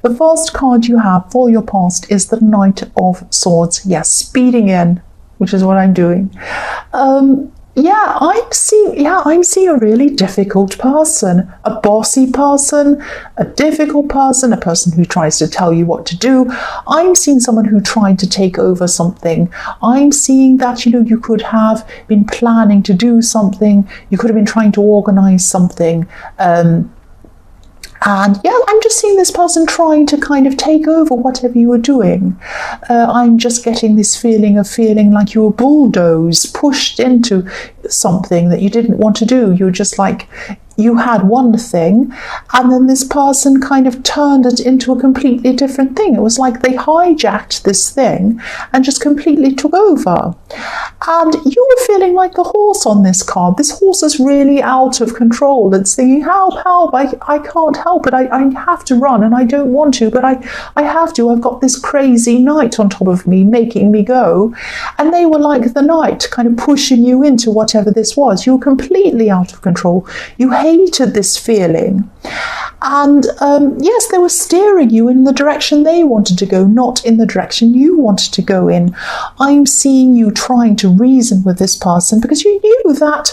The first card you have for your past is the Knight of Swords. Yes, speeding in, which is what I'm doing. I'm seeing a really difficult person, a bossy person, a difficult person, a person who tries to tell you what to do. I'm seeing someone who tried to take over something. I'm seeing that, you could have been planning to do something. You could have been trying to organize something. And yeah, I'm just seeing this person trying to kind of take over whatever you were doing. I'm just getting this feeling like you were bulldozed, pushed into something that you didn't want to do. You were just like, you had one thing, and then this person kind of turned it into a completely different thing. It was like they hijacked this thing and just completely took over. And you were feeling like the horse on this card. This horse is really out of control. It's thinking, help, I can't help it. I have to run, and I don't want to, but I have to. I've got this crazy knight on top of me making me go. And they were like the knight, kind of pushing you into whatever this was. You were completely out of control. You hated this feeling. And yes, they were steering you in the direction they wanted to go, not in the direction you wanted to go in. I'm seeing you trying to reason with this person because you knew that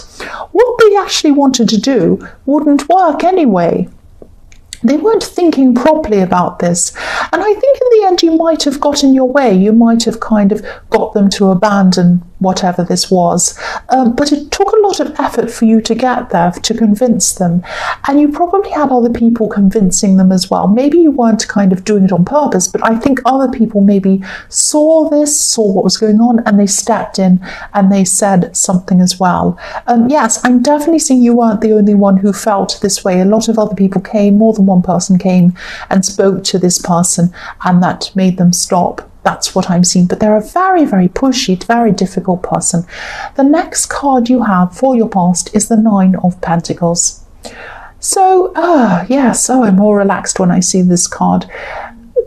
what they actually wanted to do wouldn't work anyway. They weren't thinking properly about this. And I think in the end you might have got in your way. You might have kind of got them to abandon whatever this was. But it took a lot of effort for you to get there, to convince them. And you probably had other people convincing them as well. Maybe you weren't kind of doing it on purpose, but I think other people maybe saw what was going on, and they stepped in and they said something as well. Yes, I'm definitely seeing you weren't the only one who felt this way. A lot of other people came, more than one person came and spoke to this person, and that made them stop. That's what I'm seeing. But they're a very, very pushy, very difficult person. The next card you have for your past is the Nine of Pentacles. So, yes, I'm more relaxed when I see this card.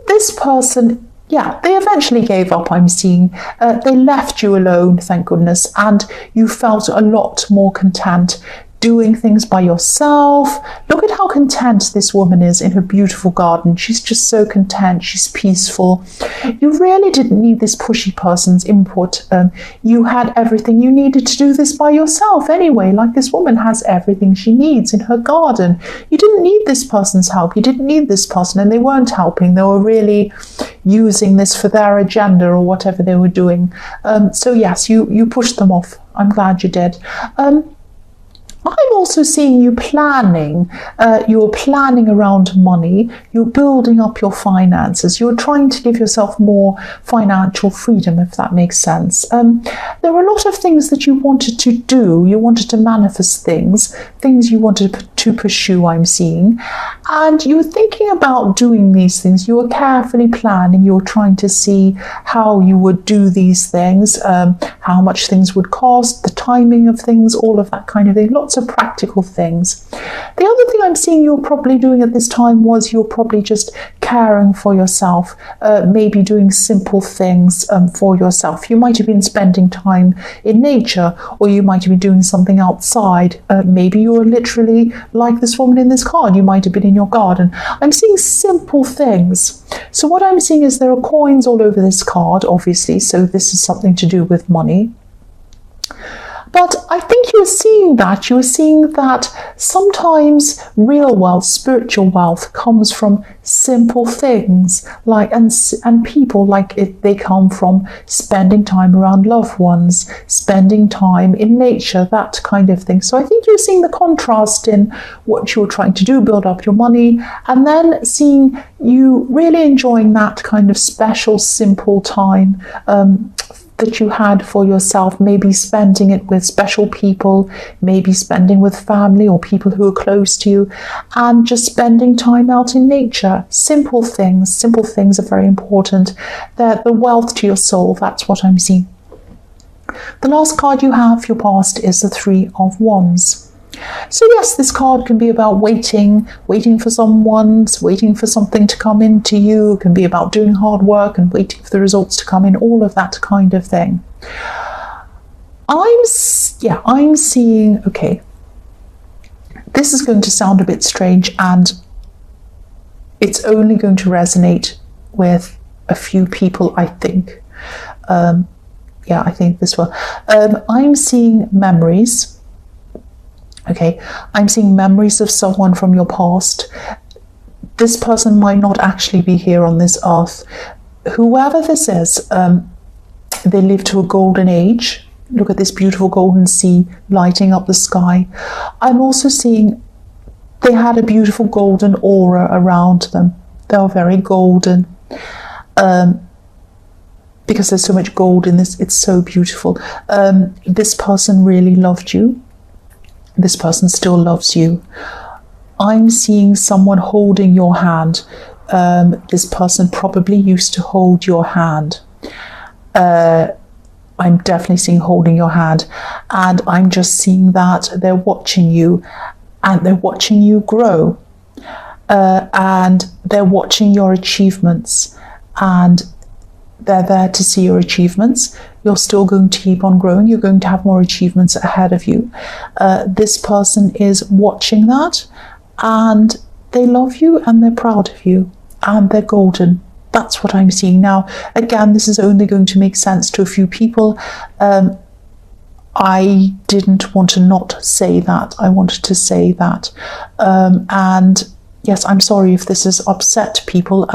This person, yeah, they eventually gave up, I'm seeing. They left you alone, thank goodness, and you felt a lot more content doing things by yourself. Look at how content this woman is in her beautiful garden. She's just so content. She's peaceful. You really didn't need this pushy person's input. You had everything you needed to do this by yourself anyway. Like this woman has everything she needs in her garden. You didn't need this person's help. You didn't need this person, and they weren't helping. They were really using this for their agenda or whatever they were doing. So yes, you pushed them off. I'm glad you did. I'm also seeing you planning. You're planning around money. You're building up your finances. You're trying to give yourself more financial freedom, if that makes sense. There were a lot of things that you wanted to do. You wanted to manifest things you wanted to pursue, I'm seeing. And you were thinking about doing these things. You were carefully planning. You were trying to see how you would do these things, how much things would cost, the timing of things, all of that kind of thing. Lots of practical things. The other thing I'm seeing you're probably doing at this time was you're probably just caring for yourself, maybe doing simple things for yourself. You might have been spending time in nature, or you might have been doing something outside. Maybe you were literally like this woman in this card. You might have been in your garden. I'm seeing simple things. So what I'm seeing is there are coins all over this card, obviously, so this is something to do with money. But I think you were seeing that sometimes real wealth, spiritual wealth, comes from simple things, like and people, like they come from spending time around loved ones, spending time in nature, that kind of thing. So I think you're seeing the contrast in what you're trying to do, build up your money, and then seeing you really enjoying that kind of special, simple time that you had for yourself, maybe spending it with special people, maybe spending with family or people who are close to you, and just spending time out in nature. Simple things are very important. They're the wealth to your soul. That's what I'm seeing. The last card you have for your past is the Three of Wands. So yes, this card can be about waiting for someone, waiting for something to come into you. It can be about doing hard work and waiting for the results to come in, all of that kind of thing. I'm seeing, okay, this is going to sound a bit strange, and it's only going to resonate with a few people, I think. Yeah, I think this will. I'm seeing memories. Okay, I'm seeing memories of someone from your past. This person might not actually be here on this earth. Whoever this is, they live to a golden age. Look at this beautiful golden sea lighting up the sky. I'm also seeing they had a beautiful golden aura around them. They were very golden. Because there's so much gold in this, it's so beautiful. This person really loved you. This person still loves you. I'm seeing someone holding your hand. This person probably used to hold your hand. I'm definitely seeing holding your hand. And I'm just seeing that they're watching you, and they're watching you grow. And they're watching your achievements, and they're there to see your achievements. You're still going to keep on growing. You're going to have more achievements ahead of you. This person is watching that, and they love you, and they're proud of you, and they're golden. That's what I'm seeing. Now, again, this is only going to make sense to a few people. I didn't want to not say that. I wanted to say that. And yes, I'm sorry if this has upset people.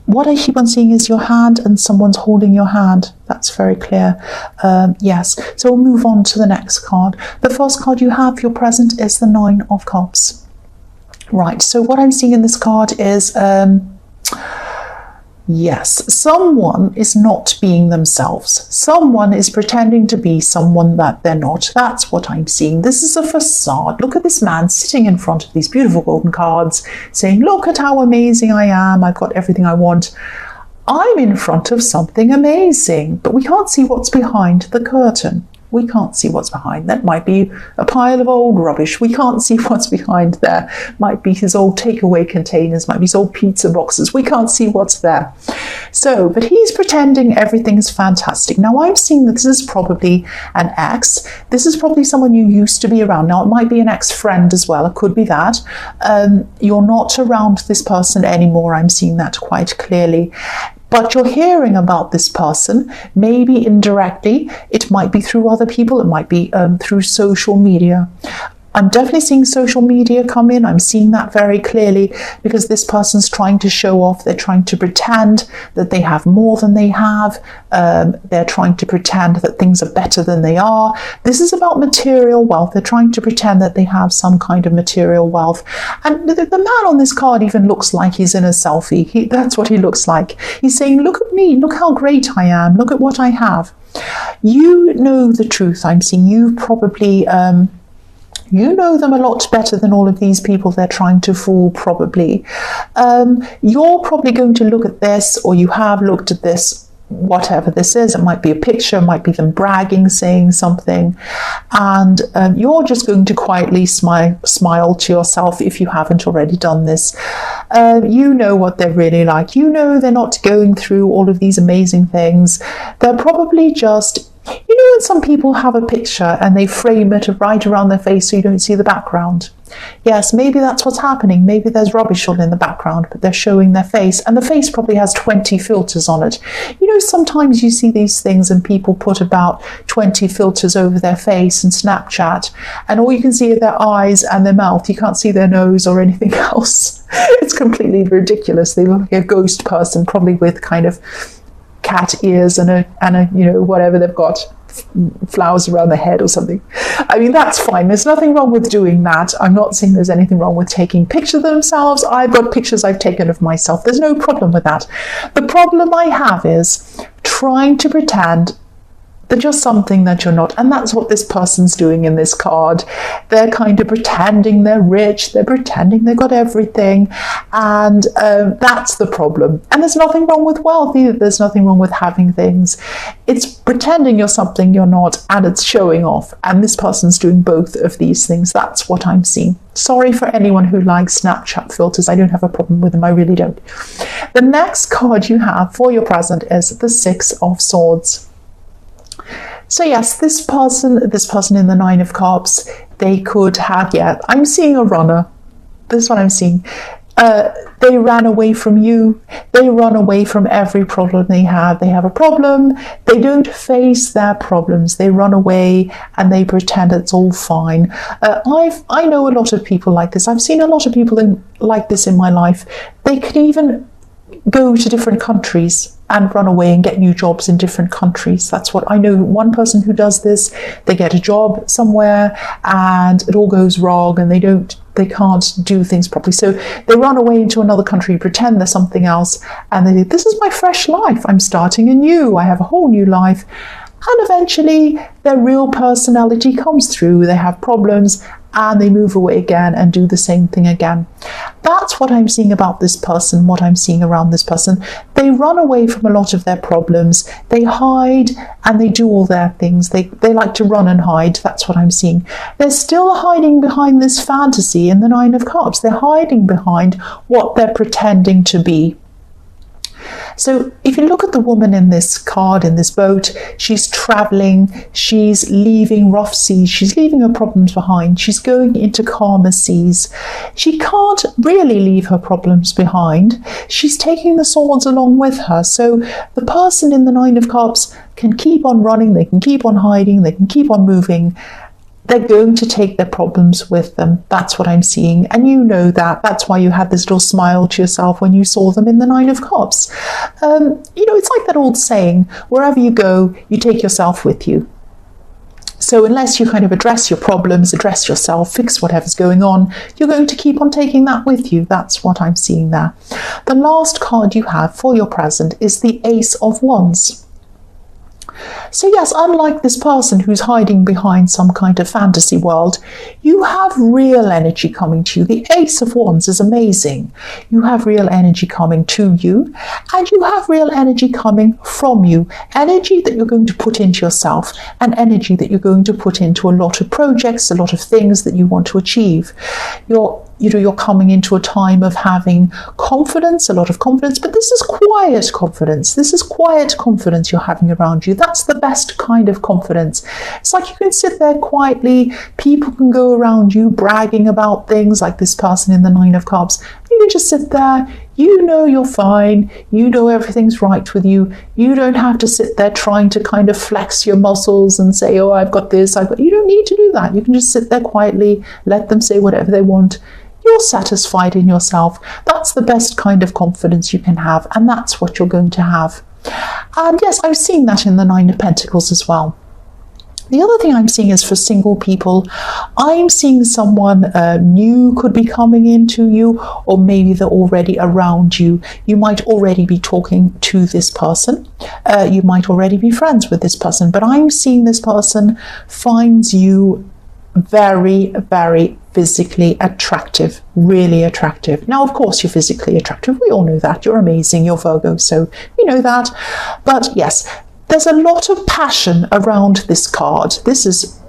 What I keep on seeing is your hand, and someone's holding your hand. That's very clear. Yes. So we'll move on to the next card. The first card you have, your present, is the Nine of Cups. Right. So what I'm seeing in this card is, yes, someone is not being themselves. Someone is pretending to be someone that they're not. That's what I'm seeing. This is a facade. Look at this man sitting in front of these beautiful golden cards saying, look at how amazing I am. I've got everything I want. I'm in front of something amazing, but we can't see what's behind the curtain. We can't see what's behind. That might be a pile of old rubbish. We can't see what's behind there. Might be his old takeaway containers, might be his old pizza boxes. We can't see what's there. So, but he's pretending everything's fantastic. Now, I'm seeing that this is probably an ex. This is probably someone you used to be around. Now, it might be an ex-friend as well. It could be that. You're not around this person anymore. I'm seeing that quite clearly. But you're hearing about this person, maybe indirectly. It might be through other people. It might be through social media. I'm definitely seeing social media come in. I'm seeing that very clearly because this person's trying to show off. They're trying to pretend that they have more than they have. They're trying to pretend that things are better than they are. This is about material wealth. They're trying to pretend that they have some kind of material wealth. And the man on this card even looks like he's in a selfie. That's what he looks like. He's saying, look at me. Look how great I am. Look at what I have. You know the truth. I'm seeing you probably... you know them a lot better than all of these people they're trying to fool, probably. You're probably going to look at this, or you have looked at this, whatever this is. It might be a picture, it might be them bragging, saying something. And you're just going to quietly smile to yourself if you haven't already done this. You know what they're really like. You know they're not going through all of these amazing things. They're probably just... You know when some people have a picture and they frame it right around their face so you don't see the background? Yes, maybe that's what's happening. Maybe there's rubbish all in the background, but they're showing their face, and the face probably has 20 filters on it. You know, sometimes you see these things and people put about 20 filters over their face in Snapchat, and all you can see are their eyes and their mouth. You can't see their nose or anything else. It's completely ridiculous. They look like a ghost person, probably with kind of cat ears and a you know, whatever they've got, flowers around the head or something. I mean, that's fine. There's nothing wrong with doing that. I'm not saying there's anything wrong with taking pictures of themselves. I've got pictures I've taken of myself. There's no problem with that. The problem I have is trying to pretend that you're something that you're not. And that's what this person's doing in this card. They're kind of pretending they're rich. They're pretending they've got everything. And that's the problem. And there's nothing wrong with wealth either. There's nothing wrong with having things. It's pretending you're something you're not, and it's showing off. And this person's doing both of these things. That's what I'm seeing. Sorry for anyone who likes Snapchat filters. I don't have a problem with them. I really don't. The next card you have for your present is the Six of Swords. So yes, this person in the Nine of Cups, they could have, yeah, I'm seeing a runner. This is what I'm seeing. They ran away from you. They run away from every problem they have. They have a problem. They don't face their problems. They run away and they pretend it's all fine. I know a lot of people like this. I've seen a lot of people like this in my life. They can even go to different countries and run away and get new jobs in different countries. That's what I know. One person who does this, they get a job somewhere and it all goes wrong and they can't do things properly. So they run away into another country, pretend they're something else, and they say, this is my fresh life. I'm starting anew. I have a whole new life. And eventually their real personality comes through. They have problems and they move away again and do the same thing again. That's what I'm seeing about this person, what I'm seeing around this person. They run away from a lot of their problems. They hide and they do all their things. They like to run and hide. That's what I'm seeing. They're still hiding behind this fantasy in the Nine of Cups. They're hiding behind what they're pretending to be. So if you look at the woman in this card, in this boat, she's traveling, she's leaving rough seas, she's leaving her problems behind, she's going into calmer seas. She can't really leave her problems behind. She's taking the swords along with her. So the person in the Nine of Cups can keep on running, they can keep on hiding, they can keep on moving. They're going to take their problems with them. That's what I'm seeing. And you know that. That's why you had this little smile to yourself when you saw them in the Nine of Cups. It's like that old saying, wherever you go, you take yourself with you. So unless you kind of address your problems, address yourself, fix whatever's going on, you're going to keep on taking that with you. That's what I'm seeing there. The last card you have for your present is the Ace of Wands. So yes, unlike this person who's hiding behind some kind of fantasy world, you have real energy coming to you. The Ace of Wands is amazing. You have real energy coming to you, and you have real energy coming from you. Energy that you're going to put into yourself, and energy that you're going to put into a lot of projects, a lot of things that you want to achieve. You're coming into a time of having confidence, a lot of confidence, but this is quiet confidence. This is quiet confidence you're having around you. That's the best kind of confidence. It's like you can sit there quietly. People can go around you bragging about things, like this person in the Nine of Cups. You can just sit there. You know you're fine. You know everything's right with you. You don't have to sit there trying to kind of flex your muscles and say, oh, I've got this. You don't need to do that. You can just sit there quietly, let them say whatever they want. You're satisfied in yourself. That's the best kind of confidence you can have, and that's what you're going to have. And yes, I've seen that in the Nine of Pentacles as well. The other thing I'm seeing is for single people, I'm seeing someone new could be coming into you, or maybe they're already around you. You might already be talking to this person. You might already be friends with this person, but I'm seeing this person finds you very, very physically attractive, really attractive. Now, of course, you're physically attractive. We all know that. You're amazing. You're Virgo, so we know that. But yes, there's a lot of passion around this card. This is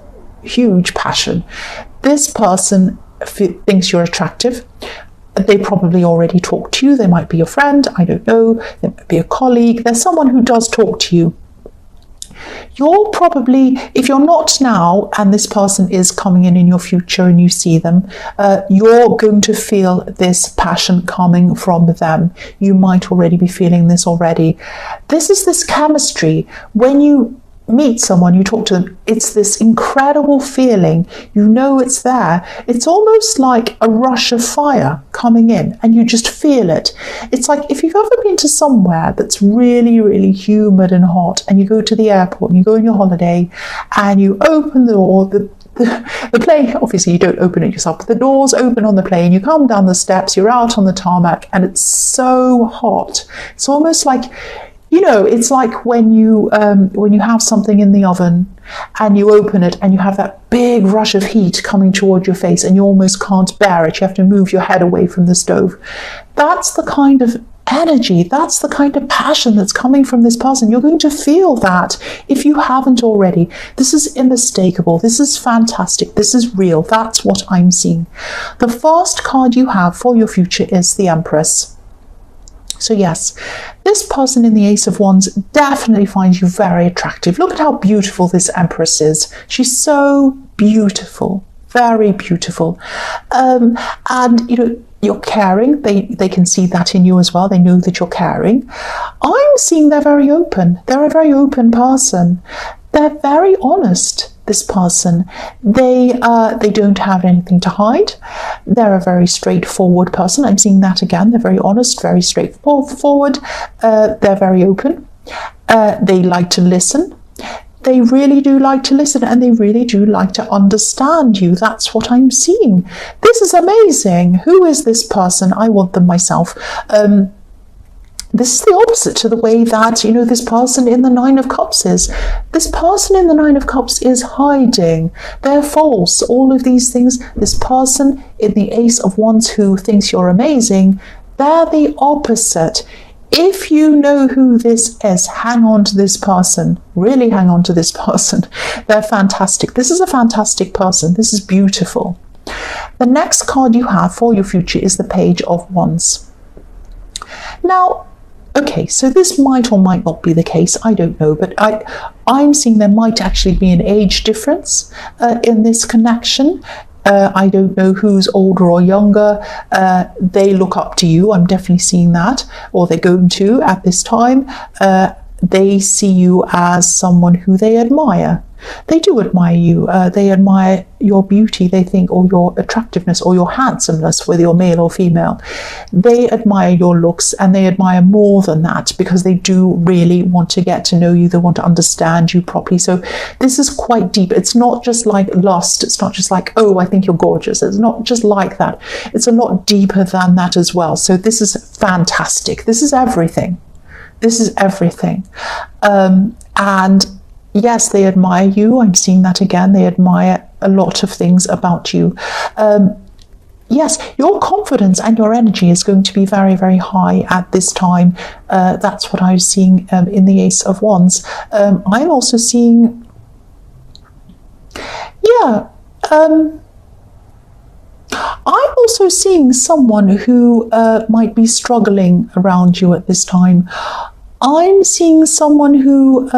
huge passion. This person thinks you're attractive. They probably already talk to you. They might be your friend. I don't know. They might be a colleague. There's someone who does talk to you. You're probably, if you're not now and this person is coming in your future and you see them, you're going to feel this passion coming from them. You might already be feeling this already. This is this chemistry. When you meet someone, you talk to them, it's this incredible feeling. You know it's there. It's almost like a rush of fire coming in and you just feel it. It's like if you've ever been to somewhere that's really, really humid and hot, and you go to the airport and you go on your holiday and you open the door, the plane, obviously you don't open it yourself, but the doors open on the plane, you come down the steps, you're out on the tarmac, and it's so hot. It's almost like, it's like when you have something in the oven and you open it and you have that big rush of heat coming toward your face and you almost can't bear it. You have to move your head away from the stove. That's the kind of energy, that's the kind of passion that's coming from this person. You're going to feel that if you haven't already. This is unmistakable. This is fantastic. This is real. That's what I'm seeing. The first card you have for your future is the Empress. So yes, this person in the Ace of Wands definitely finds you very attractive. Look at how beautiful this Empress is. She's so beautiful, very beautiful. And You're caring. They can see that in you as well. They know that you're caring. I'm seeing they're very open. They're a very open person. They're very honest, this person. They don't have anything to hide. They're a very straightforward person. I'm seeing that again. They're very honest, very straightforward. They're very open. They like to listen. They really do like to listen, and they really do like to understand you. That's what I'm seeing. This is amazing. Who is this person? I want them myself. This is the opposite to the way that, this person in the Nine of Cups is. This person in the Nine of Cups is hiding. They're false. All of these things. This person in the Ace of Wands who thinks you're amazing, they're the opposite. If you know who this is, hang on to this person. Really hang on to this person. They're fantastic. This is a fantastic person. This is beautiful. The next card you have for your future is the Page of Wands. Now, okay, so this might or might not be the case. I don't know, but I'm seeing there might actually be an age difference in this connection. I don't know who's older or younger. They look up to you. I'm definitely seeing that, or they're going to at this time. They see you as someone who they admire. They do admire you. They admire your beauty, they think, or your attractiveness or your handsomeness, whether you're male or female. They admire your looks, and they admire more than that because they do really want to get to know you. They want to understand you properly. So this is quite deep. It's not just like lust. It's not just like, oh, I think you're gorgeous. It's not just like that. It's a lot deeper than that as well. So this is fantastic. This is everything. This is everything. And yes, they admire you. I'm seeing that again. They admire a lot of things about you. Yes, your confidence and your energy is going to be very, very high at this time. That's what I was seeing in the Ace of Wands. I'm also seeing, I'm also seeing someone who might be struggling around you at this time. I'm seeing someone who,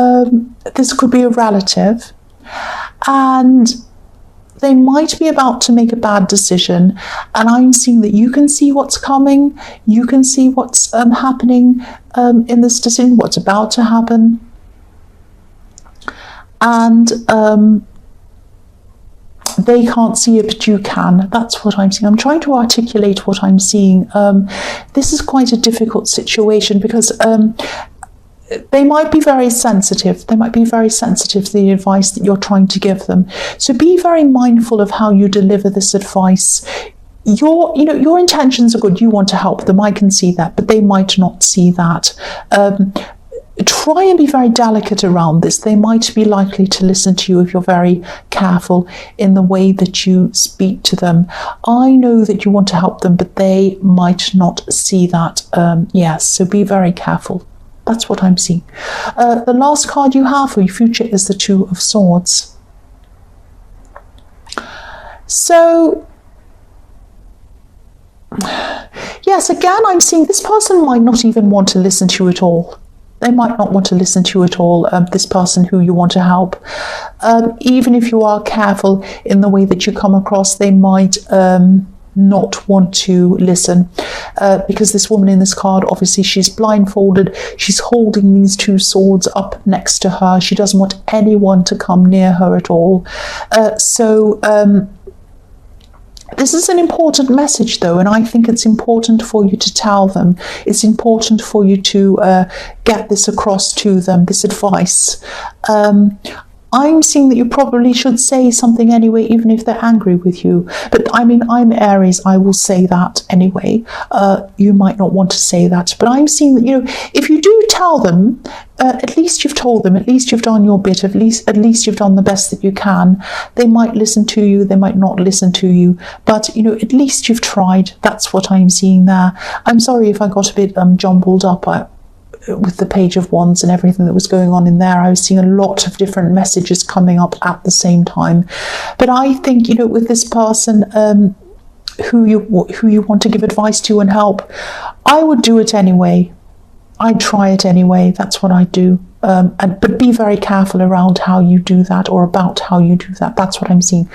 this could be a relative, and they might be about to make a bad decision, and I'm seeing that you can see what's coming, you can see what's happening in this decision, what's about to happen, and they can't see it, but you can. That's what I'm seeing. I'm trying to articulate what I'm seeing. This is quite a difficult situation because they might be very sensitive. They might be very sensitive to the advice that you're trying to give them. So be very mindful of how you deliver this advice. Your intentions are good. You want to help them. I can see that, but they might not see that. Try and be very delicate around this. They might be likely to listen to you if you're very careful in the way that you speak to them. I know that you want to help them, but they might not see that. Yes, so be very careful. That's what I'm seeing. The last card you have for your future is the Two of Swords. So, yes, again, I'm seeing this person might not even want to listen to you at all. They might not want to listen to you at all, this person who you want to help. Even if you are careful in the way that you come across, they might not want to listen because this woman in this card, obviously she's blindfolded. She's holding these two swords up next to her. She doesn't want anyone to come near her at all. This is an important message, though, and I think it's important for you to tell them. It's important for you to get this across to them, this advice. I'm seeing that you probably should say something anyway, even if they're angry with you. But I mean, I'm Aries, I will say that anyway. You might not want to say that, but I'm seeing that, if you do tell them, at least you've told them, at least you've done your bit, at least you've done the best that you can. They might listen to you, they might not listen to you, but at least you've tried. That's what I'm seeing there. I'm sorry if I got a bit jumbled up with the Page of Wands and everything that was going on in there. I was seeing a lot of different messages coming up at the same time. But I think, with this person who you want to give advice to and help, I would do it anyway. I'd try it anyway. That's what I do. But be very careful around how you do that or about how you do that. That's what I'm seeing.